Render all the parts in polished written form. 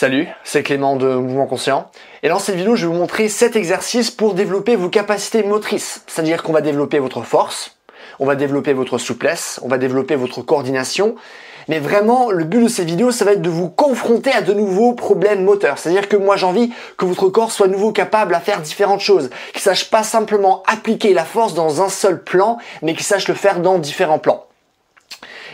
Salut, c'est Clément de Mouvement Conscient. Et dans cette vidéo, je vais vous montrer 7 exercices pour développer vos capacités motrices. C'est-à-dire qu'on va développer votre force, on va développer votre souplesse, on va développer votre coordination. Mais vraiment, le but de cette vidéo, ça va être de vous confronter à de nouveaux problèmes moteurs. C'est-à-dire que moi, j'ai envie que votre corps soit à nouveau capable à faire différentes choses. Qu'il sache pas simplement appliquer la force dans un seul plan, mais qu'il sache le faire dans différents plans.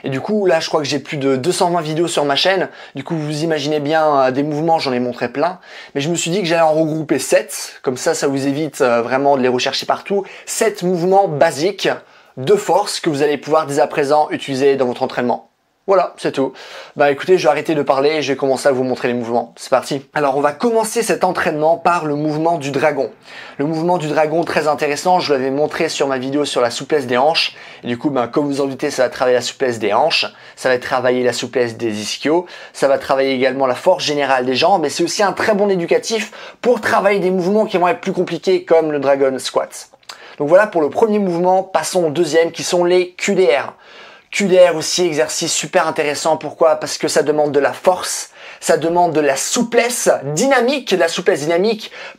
Et du coup, là, je crois que j'ai plus de 220 vidéos sur ma chaîne. Du coup, vous imaginez bien des mouvements, j'en ai montré plein. Mais je me suis dit que j'allais en regrouper 7. Comme ça vous évite vraiment de les rechercher partout. 7 mouvements basiques de force que vous allez pouvoir dès à présent utiliser dans votre entraînement. Voilà, c'est tout. Bah écoutez, je vais arrêter de parler et je vais commencer à vous montrer les mouvements. C'est parti. Alors on va commencer cet entraînement par le mouvement du dragon. Le mouvement du dragon, très intéressant, je l'avais montré sur ma vidéo sur la souplesse des hanches. Et du coup, comme vous en doutez, ça va travailler la souplesse des hanches, ça va travailler la souplesse des ischios, ça va travailler également la force générale des jambes, mais c'est aussi un très bon éducatif pour travailler des mouvements qui vont être plus compliqués comme le dragon squat. Donc voilà pour le premier mouvement, passons au deuxième qui sont les QDR. QDR aussi, exercice super intéressant. Pourquoi? Parce que ça demande de la force, ça demande de la souplesse dynamique,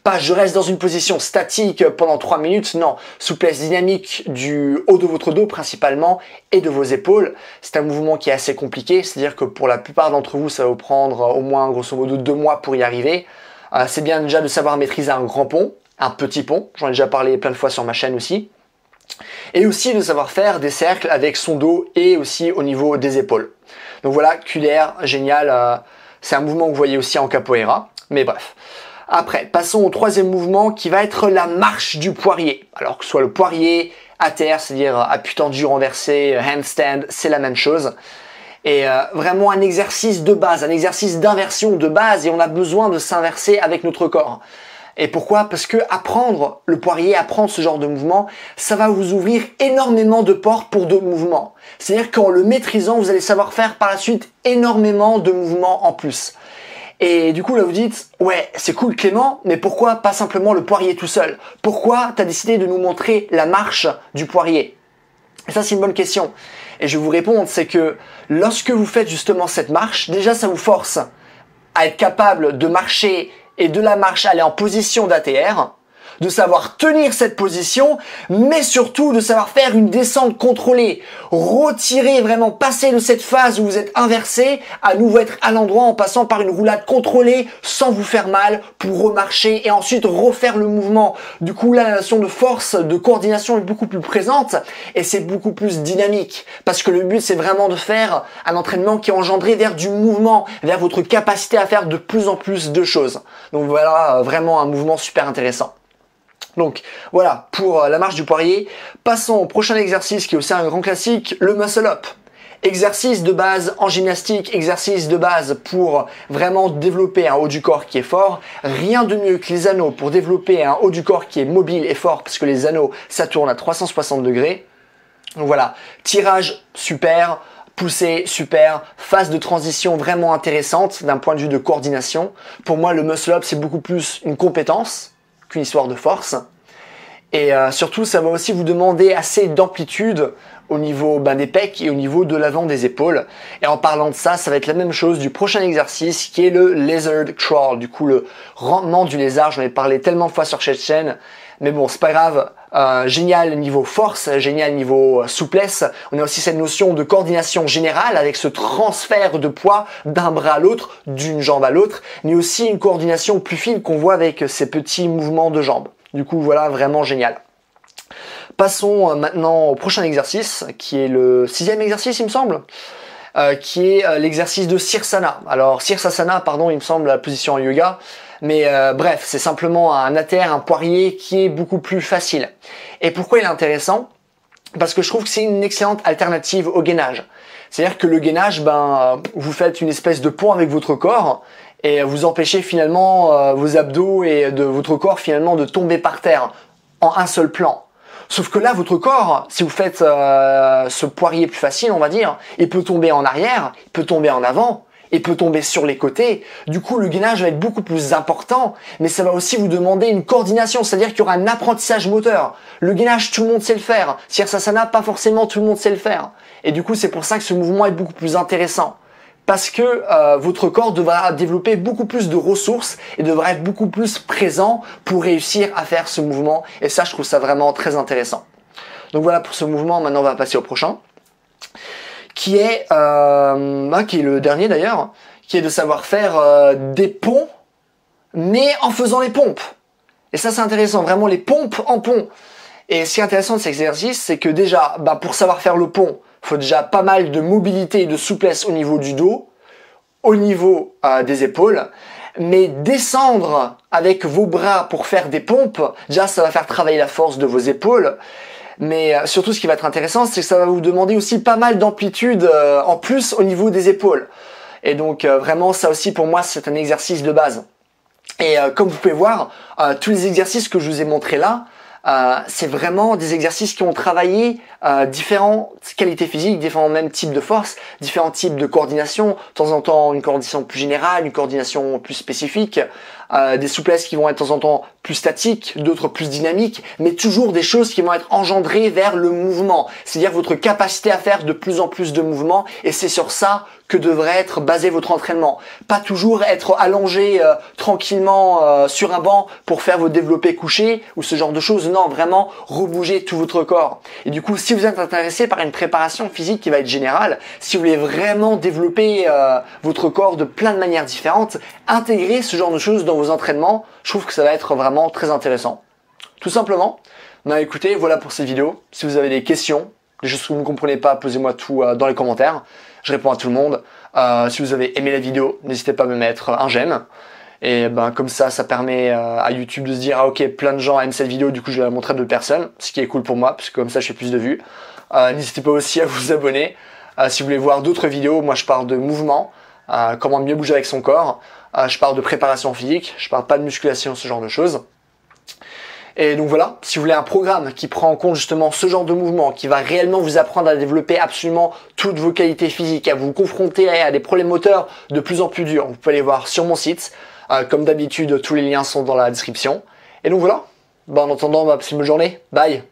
pas je reste dans une position statique pendant 3 minutes, non. Souplesse dynamique du haut de votre dos principalement et de vos épaules. C'est un mouvement qui est assez compliqué, c'est-à-dire que pour la plupart d'entre vous, ça va vous prendre au moins grosso modo 2 mois pour y arriver. C'est bien déjà de savoir maîtriser un grand pont, un petit pont, j'en ai déjà parlé plein de fois sur ma chaîne aussi. Et aussi de savoir faire des cercles avec son dos et aussi au niveau des épaules. Donc voilà, QDR, génial, c'est un mouvement que vous voyez aussi en capoeira, mais bref. Après, passons au troisième mouvement qui va être la marche du poirier. Alors que ce soit le poirier à terre, c'est-à-dire appui tendu renversé, handstand, c'est la même chose. Et vraiment un exercice de base, un exercice d'inversion de base et on a besoin de s'inverser avec notre corps. Et pourquoi? Parce que apprendre le poirier, apprendre ce genre de mouvement, ça va vous ouvrir énormément de portes pour d'autres mouvements. C'est-à-dire qu'en le maîtrisant, vous allez savoir faire par la suite énormément de mouvements en plus. Et du coup, là, vous dites, ouais, c'est cool Clément, mais pourquoi pas simplement le poirier tout seul? Pourquoi tu as décidé de nous montrer la marche du poirier? Et ça, c'est une bonne question. Et je vais vous répondre, c'est que lorsque vous faites justement cette marche, déjà, ça vous force à être capable de marcher et de la marche aller en position d'ATR, de savoir tenir cette position, mais surtout de savoir faire une descente contrôlée, retirer vraiment, passer de cette phase où vous êtes inversé, à nouveau être à l'endroit en passant par une roulade contrôlée sans vous faire mal pour remarcher et ensuite refaire le mouvement. Du coup, là, la notion de force, de coordination est beaucoup plus présente et c'est beaucoup plus dynamique parce que le but, c'est vraiment de faire un entraînement qui est engendré vers du mouvement, vers votre capacité à faire de plus en plus de choses. Donc voilà, vraiment un mouvement super intéressant. Donc voilà pour la marche du poirier. Passons au prochain exercice qui est aussi un grand classique, le muscle up. Exercice de base en gymnastique, exercice de base pour vraiment développer un haut du corps qui est fort. Rien de mieux que les anneaux pour développer un haut du corps qui est mobile et fort parce que les anneaux ça tourne à 360 degrés. Donc voilà, tirage super. Poussée, super, phase de transition vraiment intéressante d'un point de vue de coordination. Pour moi, le muscle up, c'est beaucoup plus une compétence qu'une histoire de force. Et surtout, ça va aussi vous demander assez d'amplitude au niveau des pecs et au niveau de l'avant des épaules. Et en parlant de ça, ça va être la même chose du prochain exercice qui est le lizard crawl. Du coup, le rampement du lézard, j'en ai parlé tellement de fois sur cette chaîne. Mais bon, c'est pas grave. Génial niveau force, génial niveau souplesse. On a aussi cette notion de coordination générale avec ce transfert de poids d'un bras à l'autre, d'une jambe à l'autre, mais aussi une coordination plus fine qu'on voit avec ces petits mouvements de jambes. Du coup, voilà, vraiment génial. Passons maintenant au prochain exercice, qui est le 6e exercice, il me semble, qui est l'exercice de Sirsasana. Alors, Sirsasana, pardon, il me semble, la position en yoga. Mais bref, c'est simplement un ATR, un poirier qui est beaucoup plus facile. Et pourquoi il est intéressant? Parce que je trouve que c'est une excellente alternative au gainage. C'est-à-dire que le gainage, vous faites une espèce de pont avec votre corps et vous empêchez finalement vos abdos et de votre corps finalement de tomber par terre en un seul plan. Sauf que là, votre corps, si vous faites ce poirier plus facile, on va dire, il peut tomber en arrière, il peut tomber en avant, il peut tomber sur les côtés. Du coup, le gainage va être beaucoup plus important, mais ça va aussi vous demander une coordination, c'est-à-dire qu'il y aura un apprentissage moteur. Le gainage, tout le monde sait le faire. Sirsasana, pas forcément tout le monde sait le faire. Et du coup, c'est pour ça que ce mouvement est beaucoup plus intéressant. parce que votre corps devra développer beaucoup plus de ressources et devra être beaucoup plus présent pour réussir à faire ce mouvement. Et ça, je trouve ça vraiment très intéressant. Donc voilà pour ce mouvement. Maintenant, on va passer au prochain, qui est le dernier d'ailleurs, qui est de savoir faire des ponts, mais en faisant les pompes. Et ça, c'est intéressant, vraiment les pompes en pont. Et ce qui est intéressant de cet exercice, c'est que déjà, pour savoir faire le pont, il faut déjà pas mal de mobilité et de souplesse au niveau du dos, au niveau des épaules. Mais descendre avec vos bras pour faire des pompes, déjà, ça va faire travailler la force de vos épaules. Mais surtout, ce qui va être intéressant, c'est que ça va vous demander aussi pas mal d'amplitude en plus au niveau des épaules. Et donc, vraiment, ça aussi, pour moi, c'est un exercice de base. Et comme vous pouvez voir, tous les exercices que je vous ai montrés là, c'est vraiment des exercices qui ont travaillé différentes qualités physiques, différents mêmes types de force, différents types de coordination, de temps en temps une coordination plus générale, une coordination plus spécifique, des souplesses qui vont être de temps en temps plus statiques, d'autres plus dynamiques, mais toujours des choses qui vont être engendrées vers le mouvement, c'est-à-dire votre capacité à faire de plus en plus de mouvements, et c'est sur ça que devrait être basé votre entraînement. Pas toujours être allongé tranquillement sur un banc pour faire vos développés couchés ou ce genre de choses. Non, vraiment rebouger tout votre corps. Et du coup, si vous êtes intéressé par une préparation physique qui va être générale, si vous voulez vraiment développer votre corps de plein de manières différentes, intégrer ce genre de choses dans vos entraînements, je trouve que ça va être vraiment très intéressant. Tout simplement. Écoutez, voilà pour cette vidéo. Si vous avez des questions, des choses que vous ne comprenez pas, posez-moi tout dans les commentaires. Je réponds à tout le monde. Si vous avez aimé la vidéo, n'hésitez pas à me mettre un j'aime. Et comme ça, ça permet à YouTube de se dire « Ah ok, plein de gens aiment cette vidéo, du coup je vais la montrer à d'autres personnes », ce qui est cool pour moi, parce que comme ça je fais plus de vues. N'hésitez pas aussi à vous abonner. Si vous voulez voir d'autres vidéos, moi je parle de mouvement, comment mieux bouger avec son corps. Je parle de préparation physique, je parle pas de musculation, ce genre de choses. Et donc voilà, si vous voulez un programme qui prend en compte justement ce genre de mouvement, qui va réellement vous apprendre à développer absolument toutes vos qualités physiques, à vous confronter à des problèmes moteurs de plus en plus durs, vous pouvez aller voir sur mon site. Comme d'habitude, tous les liens sont dans la description. Et donc voilà, en attendant, passez une bonne journée. Bye!